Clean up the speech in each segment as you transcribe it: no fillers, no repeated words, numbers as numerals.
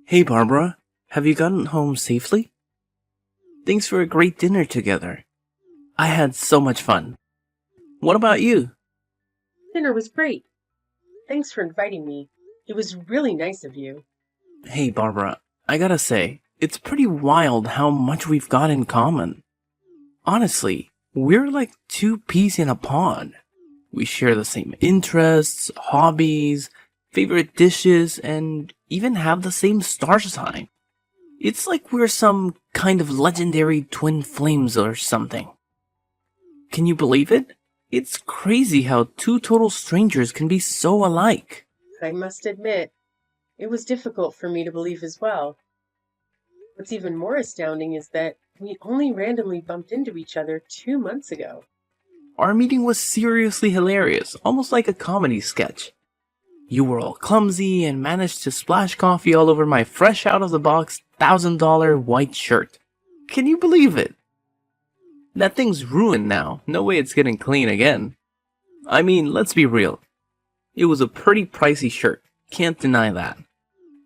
Hey Barbara, have you gotten home safely? Thanks for a great dinner together. I had so much fun. What about you? Dinner was great. Thanks for inviting me. It was really nice of you. Hey Barbara, I gotta say, it's pretty wild how much we've got in common. Honestly, we're like two peas in a pod. We share the same interests, hobbies, favorite dishes, and even have the same star sign. It's like we're some kind of legendary twin flames or something. Can you believe it? It's crazy how two total strangers can be so alike. I must admit, it was difficult for me to believe as well. What's even more astounding is that we only randomly bumped into each other 2 months ago. Our meeting was seriously hilarious, almost like a comedy sketch. You were all clumsy and managed to splash coffee all over my fresh out of the box $1,000 white shirt. Can you believe it? That thing's ruined now. No way it's getting clean again. I mean, let's be real. It was a pretty pricey shirt. Can't deny that.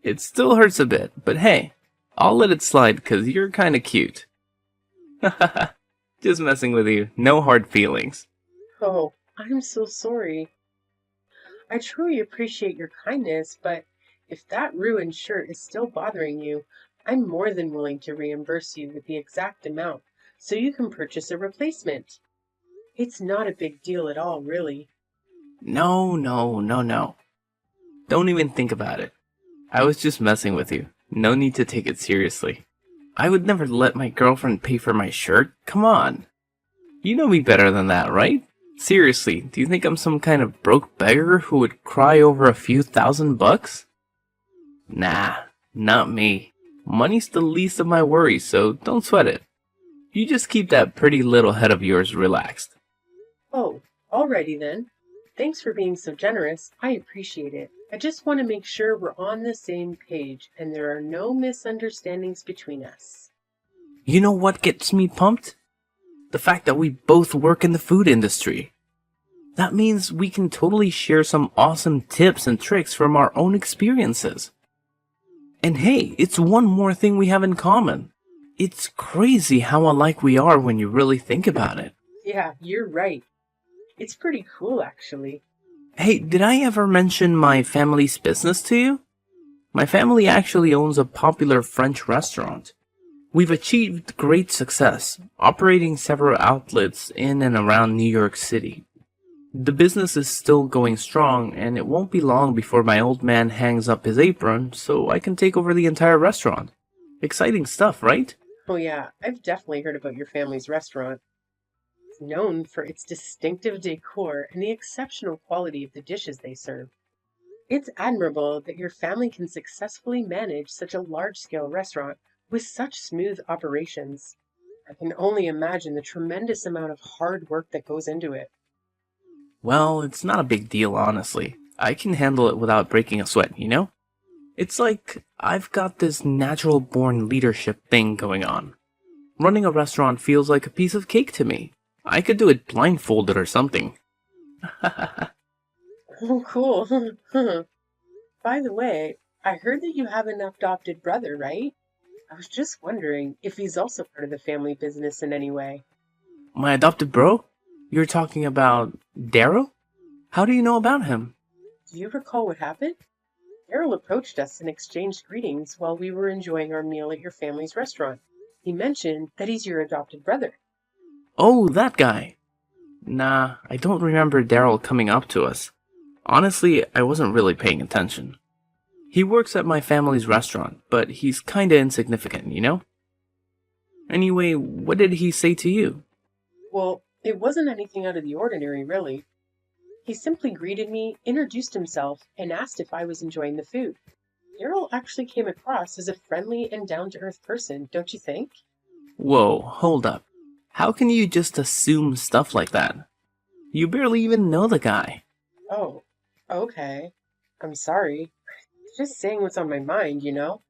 It still hurts a bit, but hey, I'll let it slide cause you're kinda cute. Hahaha, just messing with you. No hard feelings. Oh, I'm so sorry. I truly appreciate your kindness, but if that ruined shirt is still bothering you, I'm more than willing to reimburse you with the exact amount so you can purchase a replacement. It's not a big deal at all, really. No. Don't even think about it. I was just messing with you. No need to take it seriously. I would never let my girlfriend pay for my shirt. Come on. You know me better than that, right? Seriously, do you think I'm some kind of broke beggar who would cry over a few $1,000? Nah, not me. Money's the least of my worries, so don't sweat it. You just keep that pretty little head of yours relaxed. Oh, alrighty then. Thanks for being so generous. I appreciate it. I just want to make sure we're on the same page and there are no misunderstandings between us. You know what gets me pumped? The fact that we both work in the food industry. That means we can totally share some awesome tips and tricks from our own experiences. And hey, it's one more thing we have in common. It's crazy how alike we are when you really think about it. Yeah, you're right. It's pretty cool, actually. Hey, did I ever mention my family's business to you? My family actually owns a popular French restaurant. We've achieved great success, operating several outlets in and around New York City. The business is still going strong, and it won't be long before my old man hangs up his apron so I can take over the entire restaurant. Exciting stuff, right? Oh, yeah, I've definitely heard about your family's restaurant. It's known for its distinctive decor and the exceptional quality of the dishes they serve. It's admirable that your family can successfully manage such a large scale restaurant with such smooth operations. I can only imagine the tremendous amount of hard work that goes into it. Well, it's not a big deal, honestly. I can handle it without breaking a sweat, you know? It's like I've got this natural born leadership thing going on. Running a restaurant feels like a piece of cake to me. I could do it blindfolded or something. Oh, cool. By the way, I heard that you have an adopted brother, right? I was just wondering if he's also part of the family business in any way. My adopted bro? You're talking about Daryl? How do you know about him? Do you recall what happened? Errol approached us and exchanged greetings while we were enjoying our meal at your family's restaurant. He mentioned that he's your adopted brother. Oh, that guy. Nah, I don't remember Daryl coming up to us. Honestly, I wasn't really paying attention. He works at my family's restaurant, but he's kinda insignificant, you know? Anyway, what did he say to you? Well, it wasn't anything out of the ordinary, really. He simply greeted me, introduced himself, and asked if I was enjoying the food. Errol actually came across as a friendly and down to earth person, don't you think? Whoa, hold up. How can you just assume stuff like that? You barely even know the guy. Oh, okay. I'm sorry. Just saying what's on my mind, you know?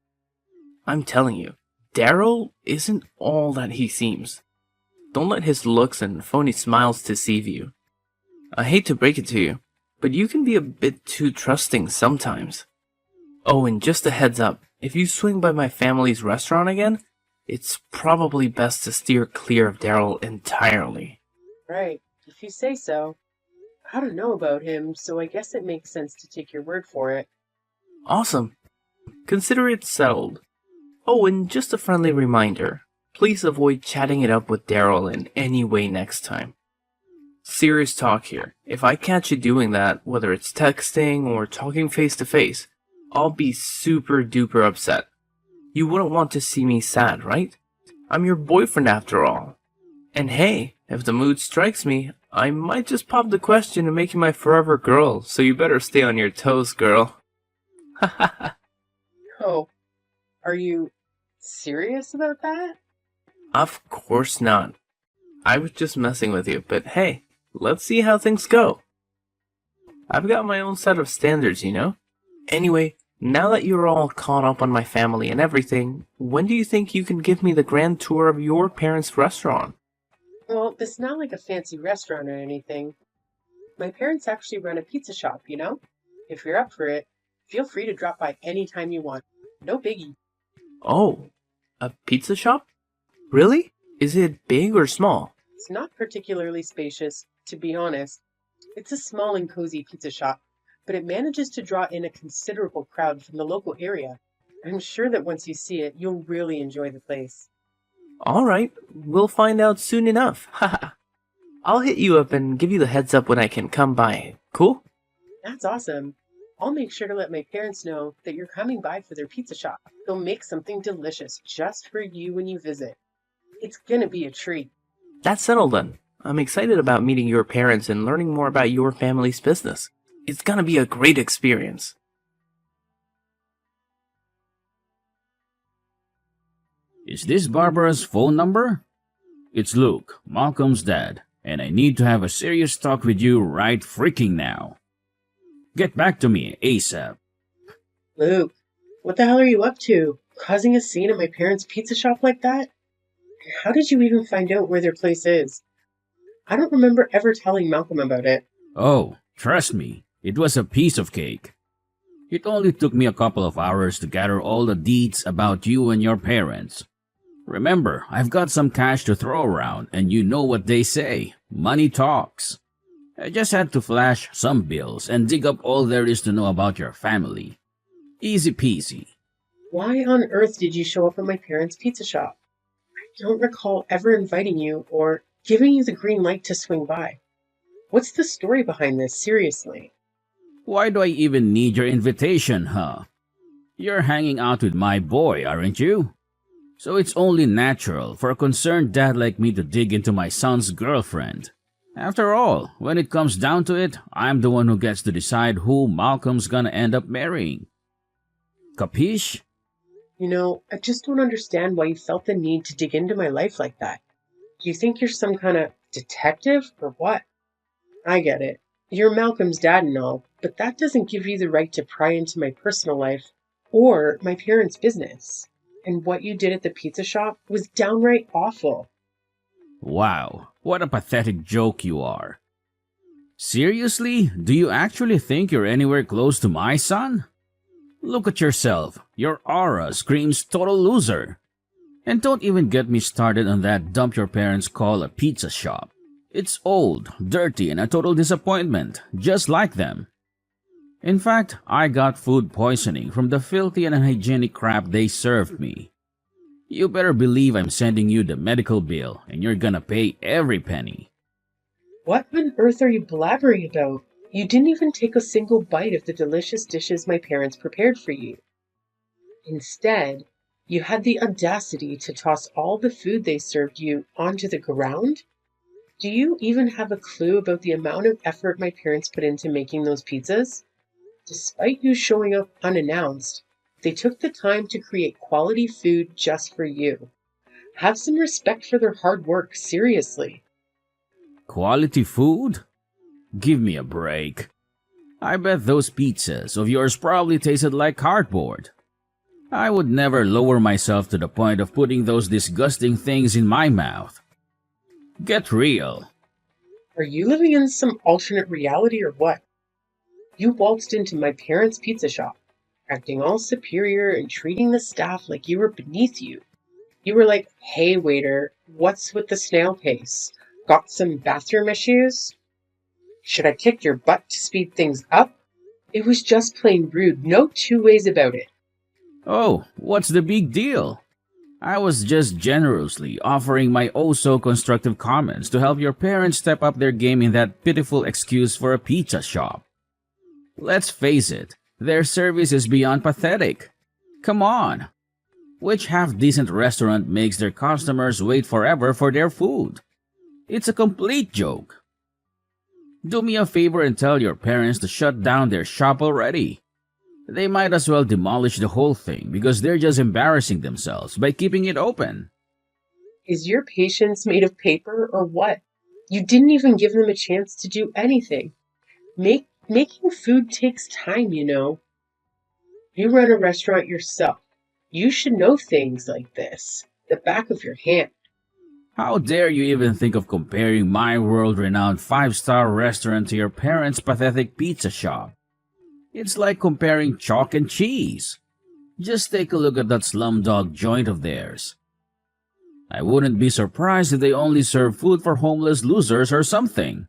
I'm telling you, Daryl isn't all that he seems. Don't let his looks and phony smiles deceive you. I hate to break it to you, but you can be a bit too trusting sometimes. Oh, and just a heads up, If you swing by my family's restaurant again, it's probably best to steer clear of Daryl entirely. Right, if you say so. I don't know about him, so I guess it makes sense to take your word for it. Awesome. Consider it settled. Oh, and just a friendly reminder. Please avoid chatting it up with Daryl in any way next time. Serious talk here. If I catch you doing that, whether it's texting or talking face to face, I'll be super duper upset. You wouldn't want to see me sad, right? I'm your boyfriend after all. And hey, if the mood strikes me, I might just pop the question and make you my forever girl, so you better stay on your toes, girl. Haha. Oh, are you serious about that? Of course not. I was just messing with you, but hey, let's see how things go. I've got my own set of standards, you know? Anyway, now that you're all caught up on my family and everything, when do you think you can give me the grand tour of your parents' restaurant? Well, it's not like a fancy restaurant or anything. My parents actually run a pizza shop, you know? If you're up for it, feel free to drop by anytime you want. No biggie. Oh, a pizza shop? Really? Is it big or small? It's not particularly spacious, to be honest. It's a small and cozy pizza shop, but it manages to draw in a considerable crowd from the local area. I'm sure that once you see it, you'll really enjoy the place. Alright, we'll find out soon enough. Haha. I'll hit you up and give you the heads up when I can come by. Cool? That's awesome. I'll make sure to let my parents know that you're coming by for their pizza shop. They'll make something delicious just for you when you visit. It's gonna be a treat. That's settled then. I'm excited about meeting your parents and learning more about your family's business. It's gonna be a great experience. Is this Barbara's phone number? It's Luke, Malcolm's dad, and I need to have a serious talk with you right freaking now. Get back to me ASAP. Luke, what the hell are you up to? Causing a scene at my parents' pizza shop like that? How did you even find out where their place is? I don't remember ever telling Malcolm about it. Oh, trust me, it was a piece of cake. It only took me a couple of hours to gather all the deets about you and your parents. Remember, I've got some cash to throw around, and you know what they say, money talks. I just had to flash some bills and dig up all there is to know about your family. Easy peasy. Why on earth did you show up at my parents' pizza shop? I don't recall ever inviting you or giving you the green light to swing by. What's the story behind this, seriously? Why do I even need your invitation, huh? You're hanging out with my boy, aren't you? So it's only natural for a concerned dad like me to dig into my son's girlfriend. After all, when it comes down to it, I'm the one who gets to decide who Malcolm's gonna end up marrying. Capiche? You know, I just don't understand why you felt the need to dig into my life like that. Do you think you're some kind of detective or what? I get it. You're Malcolm's dad and all, but that doesn't give you the right to pry into my personal life or my parents' business. And what you did at the pizza shop was downright awful. Wow, what a pathetic joke you are. Seriously? Do you actually think you're anywhere close to my son? Look at yourself. Your aura screams total loser. And don't even get me started on that dump your parents call a pizza shop. It's old, dirty, and a total disappointment, just like them. In fact, I got food poisoning from the filthy and unhygienic crap they served me. You better believe I'm sending you the medical bill, and you're gonna pay every penny. What on earth are you blabbering about? You didn't even take a single bite of the delicious dishes my parents prepared for you. Instead, you had the audacity to toss all the food they served you onto the ground? Do you even have a clue about the amount of effort my parents put into making those pizzas? Despite you showing up unannounced, they took the time to create quality food just for you. Have some respect for their hard work, seriously. Quality food? Give me a break. I bet those pizzas of yours probably tasted like cardboard. I would never lower myself to the point of putting those disgusting things in my mouth. Get real. Are you living in some alternate reality or what? You waltzed into my parents' pizza shop, acting all superior and treating the staff like you were beneath you. You were like, "Hey, waiter, what's with the snail pace? Got some bathroom issues? Should I kick your butt to speed things up?" It was just plain rude, no two ways about it. Oh, what's the big deal? I was just generously offering my oh so constructive comments to help your parents step up their game in that pitiful excuse for a pizza shop. Let's face it, their service is beyond pathetic. Come on. Which half-decent restaurant makes their customers wait forever for their food? It's a complete joke. Do me a favor and tell your parents to shut down their shop already. They might as well demolish the whole thing because they're just embarrassing themselves by keeping it open. Is your patience made of paper or what? You didn't even give them a chance to do anything. Making food takes time, you know. You run a restaurant yourself. You should know things like this, the back of your hand. How dare you even think of comparing my world-renowned five-star restaurant to your parents' pathetic pizza shop? It's like comparing chalk and cheese. Just take a look at that slumdog joint of theirs. I wouldn't be surprised if they only serve food for homeless losers or something.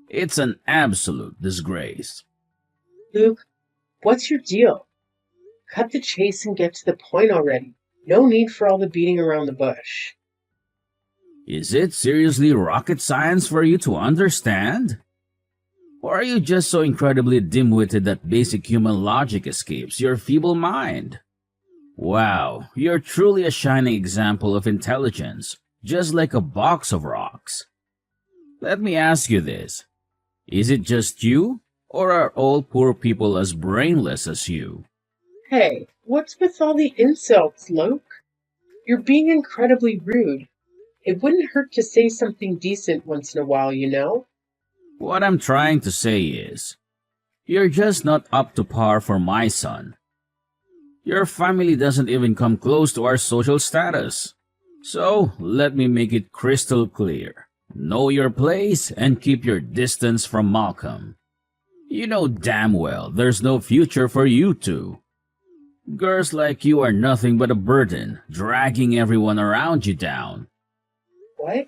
It's an absolute disgrace. Luke, what's your deal? Cut the chase and get to the point already. No need for all the beating around the bush. Is it seriously rocket science for you to understand? Or are you just so incredibly dim-witted that basic human logic escapes your feeble mind? Wow, you're truly a shining example of intelligence, just like a box of rocks. Let me ask you this. Is it just you, or are all poor people as brainless as you? Hey, what's with all the insults, Luke? You're being incredibly rude. It wouldn't hurt to say something decent once in a while, you know? What I'm trying to say is, you're just not up to par for my son. Your family doesn't even come close to our social status. So, let me make it crystal clear. Know your place and keep your distance from Malcolm. You know damn well there's no future for you two. Girls like you are nothing but a burden, dragging everyone around you down. What?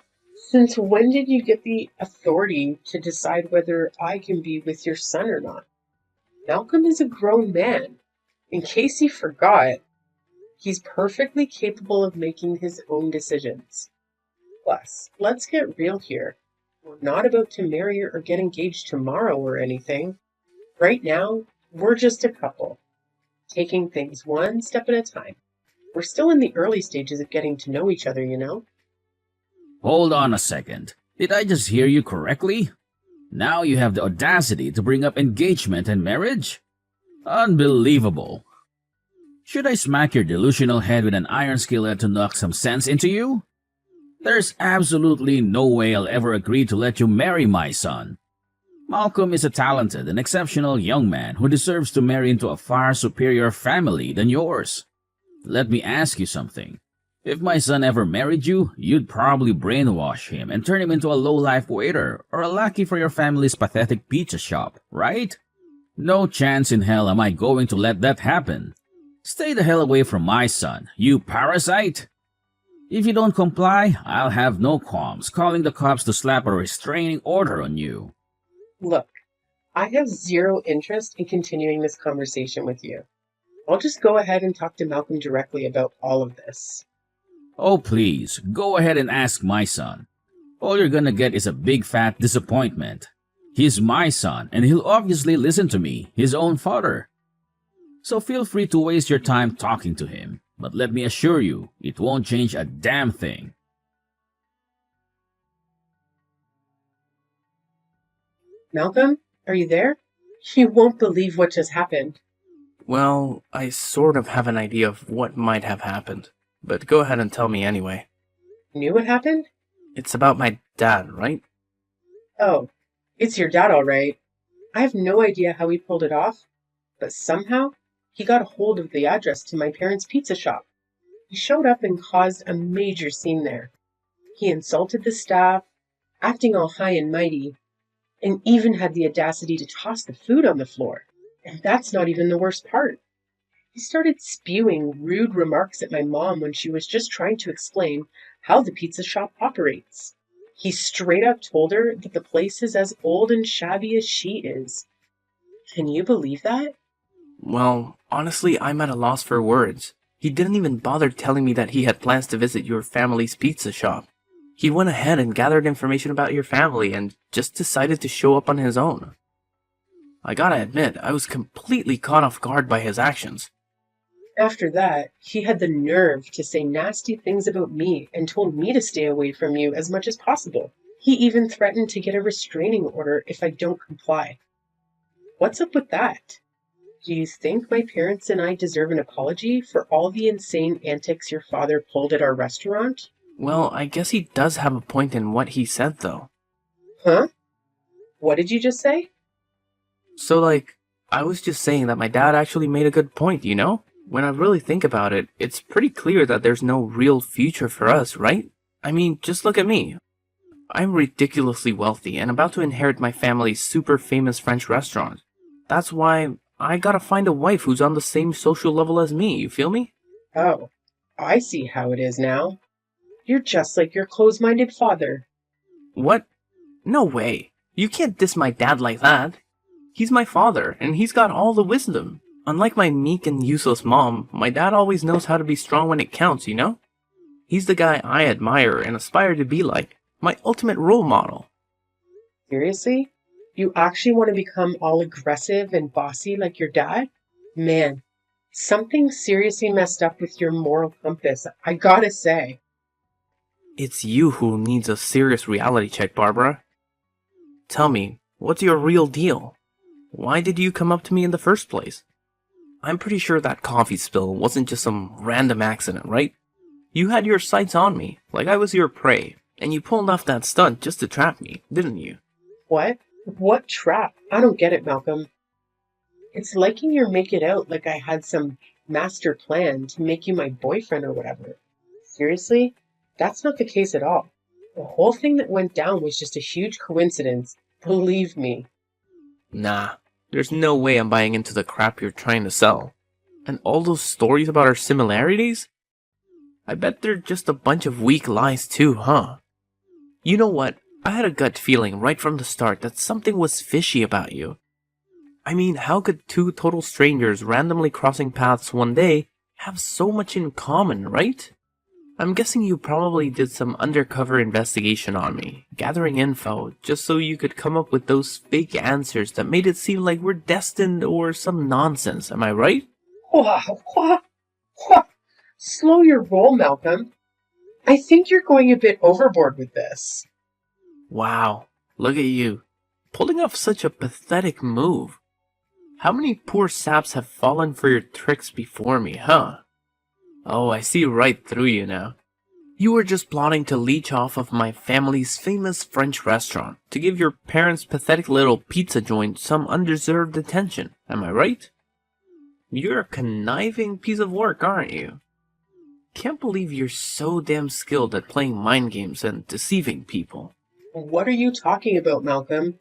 Since when did you get the authority to decide whether I can be with your son or not? Malcolm is a grown man. In case he forgot, he's perfectly capable of making his own decisions. Plus, let's get real here. We're not about to marry or get engaged tomorrow or anything. Right now, we're just a couple, taking things one step at a time. We're still in the early stages of getting to know each other, you know? Hold on a second. Did I just hear you correctly? Now you have the audacity to bring up engagement and marriage? Unbelievable. Should I smack your delusional head with an iron skillet to knock some sense into you? There's absolutely no way I'll ever agree to let you marry my son. Malcolm is a talented and exceptional young man who deserves to marry into a far superior family than yours. Let me ask you something. If my son ever married you, you'd probably brainwash him and turn him into a low-life waiter or a lackey for your family's pathetic pizza shop, right? No chance in hell am I going to let that happen. Stay the hell away from my son, you parasite! If you don't comply, I'll have no qualms calling the cops to slap a restraining order on you. Look, I have zero interest in continuing this conversation with you. I'll just go ahead and talk to Malcolm directly about all of this. Oh please, go ahead and ask my son. All you're gonna get is a big fat disappointment. He's my son, and he'll obviously listen to me, his own father. So feel free to waste your time talking to him, but let me assure you, it won't change a damn thing. Malcolm, are you there? You won't believe what just happened. Well, I sort of have an idea of what might have happened, but go ahead and tell me anyway. Knew what happened? It's about my dad, right? Oh, it's your dad, all right. I have no idea how he pulled it off, but somehow he got a hold of the address to my parents' pizza shop. He showed up and caused a major scene there. He insulted the staff, acting all high and mighty, and even had the audacity to toss the food on the floor. And that's not even the worst part. He started spewing rude remarks at my mom when she was just trying to explain how the pizza shop operates. He straight up told her that the place is as old and shabby as she is. Can you believe that? Well, honestly, I'm at a loss for words. He didn't even bother telling me that he had plans to visit your family's pizza shop. He went ahead and gathered information about your family and just decided to show up on his own. I gotta admit, I was completely caught off guard by his actions. After that, he had the nerve to say nasty things about me and told me to stay away from you as much as possible. He even threatened to get a restraining order if I don't comply. What's up with that? Do you think my parents and I deserve an apology for all the insane antics your father pulled at our restaurant? Well, I guess he does have a point in what he said, though. Huh? What did you just say? So, I was just saying that my dad actually made a good point, you know? When I really think about it, it's pretty clear that there's no real future for us, right? I mean, just look at me. I'm ridiculously wealthy and about to inherit my family's super famous French restaurant. That's why I gotta find a wife who's on the same social level as me, you feel me? Oh, I see how it is now. You're just like your close-minded father. What? No way. You can't diss my dad like that. He's my father, and he's got all the wisdom. Unlike my meek and useless mom, my dad always knows how to be strong when it counts, you know? He's the guy I admire and aspire to be like. My ultimate role model. Seriously? You actually want to become all aggressive and bossy like your dad? Man, something seriously messed up with your moral compass, I gotta say. It's you who needs a serious reality check, Barbara. Tell me, what's your real deal? Why did you come up to me in the first place? I'm pretty sure that coffee spill wasn't just some random accident, right? You had your sights on me, like I was your prey, and you pulled off that stunt just to trap me, didn't you? What? What trap? I don't get it, Malcolm. It's liking you make it out like I had some master plan to make you my boyfriend or whatever. Seriously? That's not the case at all. The whole thing that went down was just a huge coincidence. Believe me. Nah, there's no way I'm buying into the crap you're trying to sell. And all those stories about our similarities? I bet they're just a bunch of weak lies too, huh? You know what? I had a gut feeling right from the start that something was fishy about you. I mean, how could two total strangers randomly crossing paths one day have so much in common, right? I'm guessing you probably did some undercover investigation on me, gathering info, just so you could come up with those fake answers that made it seem like we're destined or some nonsense, am I right? Wow. Slow your roll, Malcolm. I think you're going a bit overboard with this. Wow, look at you, pulling off such a pathetic move. How many poor saps have fallen for your tricks before me, huh? Oh, I see right through you now. You were just plotting to leech off of my family's famous French restaurant to give your parents' pathetic little pizza joint some undeserved attention, am I right? You're a conniving piece of work, aren't you? Can't believe you're so damn skilled at playing mind games and deceiving people. What are you talking about, Malcolm?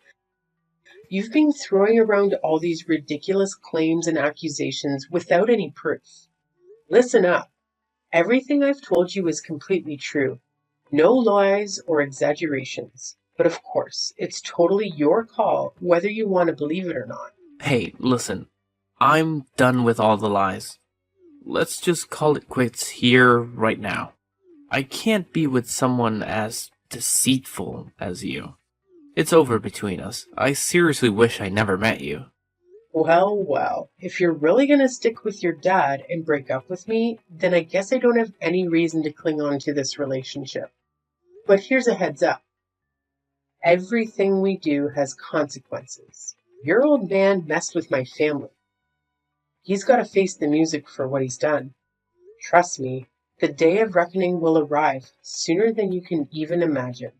You've been throwing around all these ridiculous claims and accusations without any proof. Listen up. Everything I've told you is completely true. No lies or exaggerations. But of course, it's totally your call whether you want to believe it or not. Hey, listen. I'm done with all the lies. Let's just call it quits here, right now. I can't be with someone as deceitful as you. It's over between us. I seriously wish I never met you. Well, if you're really going to stick with your dad and break up with me, then I guess I don't have any reason to cling on to this relationship. But here's a heads up. Everything we do has consequences. Your old man messed with my family. He's got to face the music for what he's done. Trust me, the day of reckoning will arrive sooner than you can even imagine.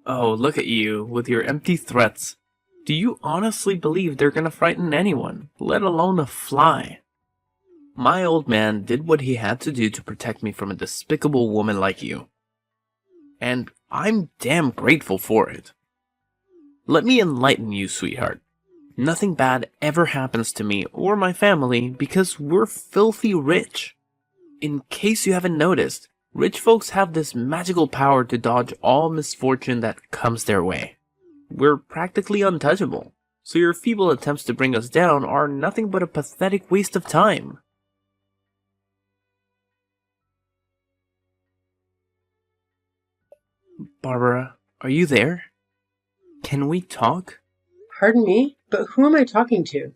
Oh, look at you, with your empty threats. Do you honestly believe they're gonna frighten anyone, let alone a fly? My old man did what he had to do to protect me from a despicable woman like you. And I'm damn grateful for it. Let me enlighten you, sweetheart. Nothing bad ever happens to me or my family because we're filthy rich. In case you haven't noticed, rich folks have this magical power to dodge all misfortune that comes their way. We're practically untouchable, so your feeble attempts to bring us down are nothing but a pathetic waste of time. Barbara, are you there? Can we talk? Pardon me, but who am I talking to?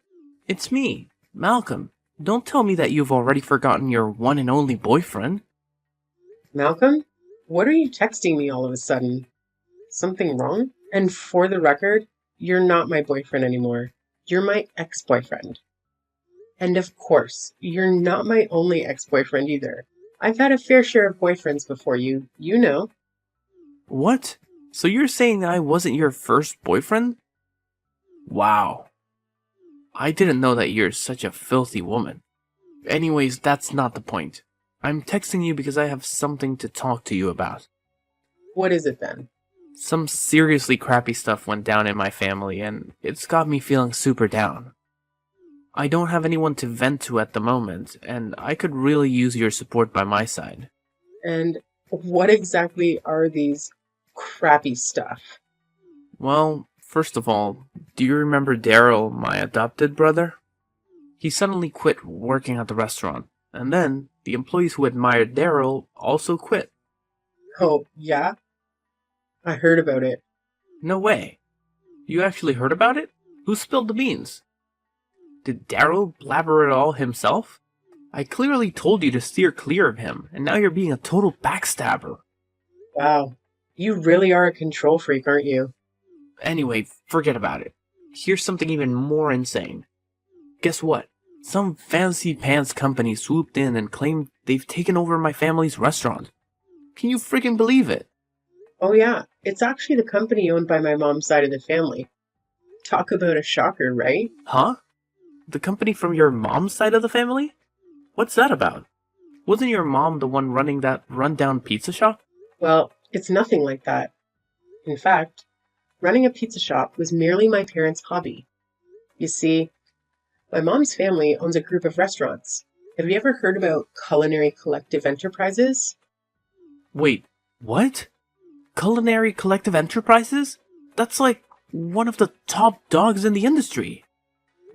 It's me, Malcolm. Don't tell me that you've already forgotten your one and only boyfriend. Malcolm? What are you texting me all of a sudden? Something wrong? And for the record, you're not my boyfriend anymore. You're my ex-boyfriend. And of course, you're not my only ex-boyfriend either. I've had a fair share of boyfriends before you, you know. What? So you're saying I wasn't your first boyfriend? Wow. I didn't know that you're such a filthy woman. Anyways, that's not the point. I'm texting you because I have something to talk to you about. What is it then? Some seriously crappy stuff went down in my family, and it's got me feeling super down. I don't have anyone to vent to at the moment, and I could really use your support by my side. And what exactly are these crappy stuff? Well, first of all, do you remember Daryl, my adopted brother? He suddenly quit working at the restaurant, and then the employees who admired Daryl also quit. Oh, yeah? I heard about it. No way. You actually heard about it? Who spilled the beans? Did Daryl blabber it all himself? I clearly told you to steer clear of him, and now you're being a total backstabber. Wow. You really are a control freak, aren't you? Anyway, forget about it. Here's something even more insane. Guess what? Some fancy pants company swooped in and claimed they've taken over my family's restaurant. Can you freaking believe it? Oh yeah, it's actually the company owned by my mom's side of the family. Talk about a shocker, right? Huh? The company from your mom's side of the family? What's that about? Wasn't your mom the one running that rundown pizza shop? Well, it's nothing like that. In fact, running a pizza shop was merely my parents' hobby. You see, my mom's family owns a group of restaurants. Have you ever heard about culinary collective enterprises? Wait, what? Culinary Collective Enterprises? That's like one of the top dogs in the industry.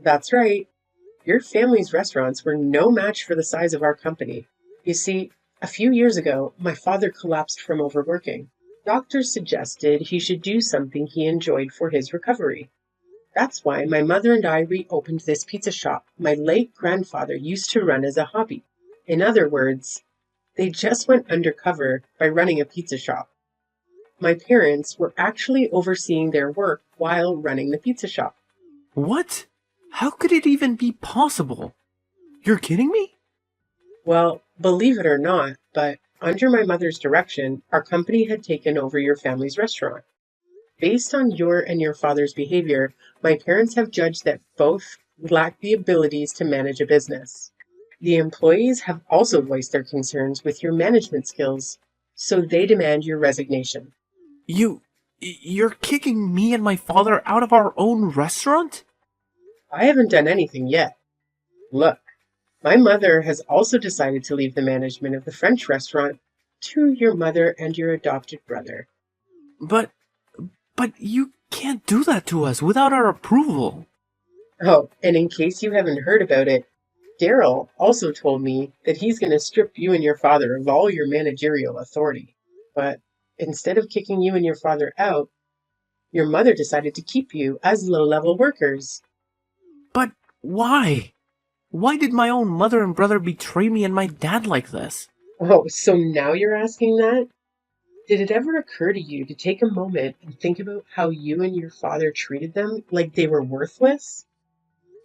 That's right. Your family's restaurants were no match for the size of our company. You see, a few years ago, my father collapsed from overworking. Doctors suggested he should do something he enjoyed for his recovery. That's why my mother and I reopened this pizza shop my late grandfather used to run as a hobby. In other words, they just went undercover by running a pizza shop. My parents were actually overseeing their work while running the pizza shop. What? How could it even be possible? You're kidding me? Well, believe it or not, but under my mother's direction, our company had taken over your family's restaurant. Based on your and your father's behavior, my parents have judged that both lack the abilities to manage a business. The employees have also voiced their concerns with your management skills, so they demand your resignation. You're kicking me and my father out of our own restaurant? I haven't done anything yet. Look, my mother has also decided to leave the management of the French restaurant to your mother and your adopted brother. But you can't do that to us without our approval. Oh, and in case you haven't heard about it, Daryl also told me that he's going to strip you and your father of all your managerial authority. But instead of kicking you and your father out, your mother decided to keep you as low-level workers. But why? Why did my own mother and brother betray me and my dad like this? Oh, so now you're asking that? Did it ever occur to you to take a moment and think about how you and your father treated them like they were worthless?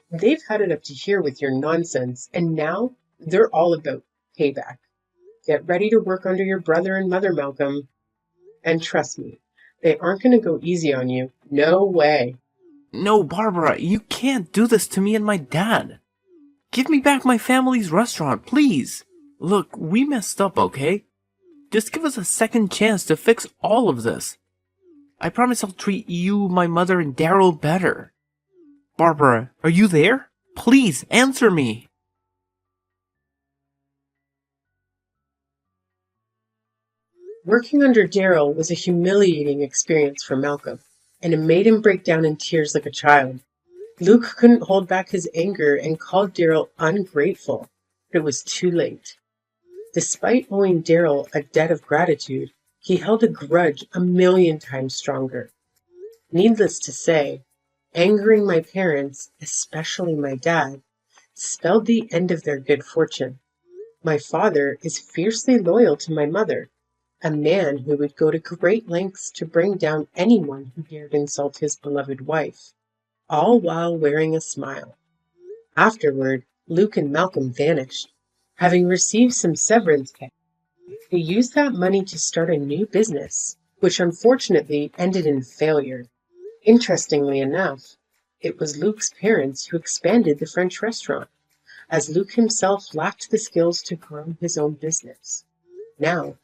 They've had it up to here with your nonsense, and now they're all about payback. Get ready to work under your brother and mother, Malcolm. And trust me, they aren't going to go easy on you. No way. No, Barbara, you can't do this to me and my dad. Give me back my family's restaurant, please. Look, we messed up, okay? Just give us a second chance to fix all of this. I promise I'll treat you, my mother, and Daryl better. Barbara, are you there? Please answer me. Working under Daryl was a humiliating experience for Malcolm, and it made him break down in tears like a child. Luke couldn't hold back his anger and called Daryl ungrateful, but it was too late. Despite owing Daryl a debt of gratitude, he held a grudge 1,000,000 times stronger. Needless to say, angering my parents, especially my dad, spelled the end of their good fortune. My father is fiercely loyal to my mother, a man who would go to great lengths to bring down anyone who dared insult his beloved wife, all while wearing a smile. Afterward, Luke and Malcolm vanished. Having received some severance pay, they used that money to start a new business, which unfortunately ended in failure. Interestingly enough, it was Luke's parents who expanded the French restaurant, as Luke himself lacked the skills to grow his own business. Now,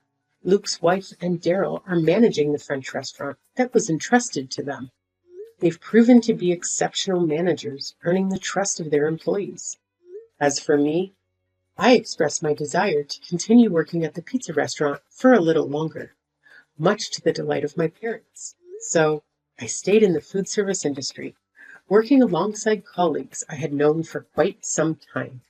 Luke's wife and Daryl are managing the French restaurant that was entrusted to them. They've proven to be exceptional managers, earning the trust of their employees. As for me, I expressed my desire to continue working at the pizza restaurant for a little longer, much to the delight of my parents. So I stayed in the food service industry, working alongside colleagues I had known for quite some time.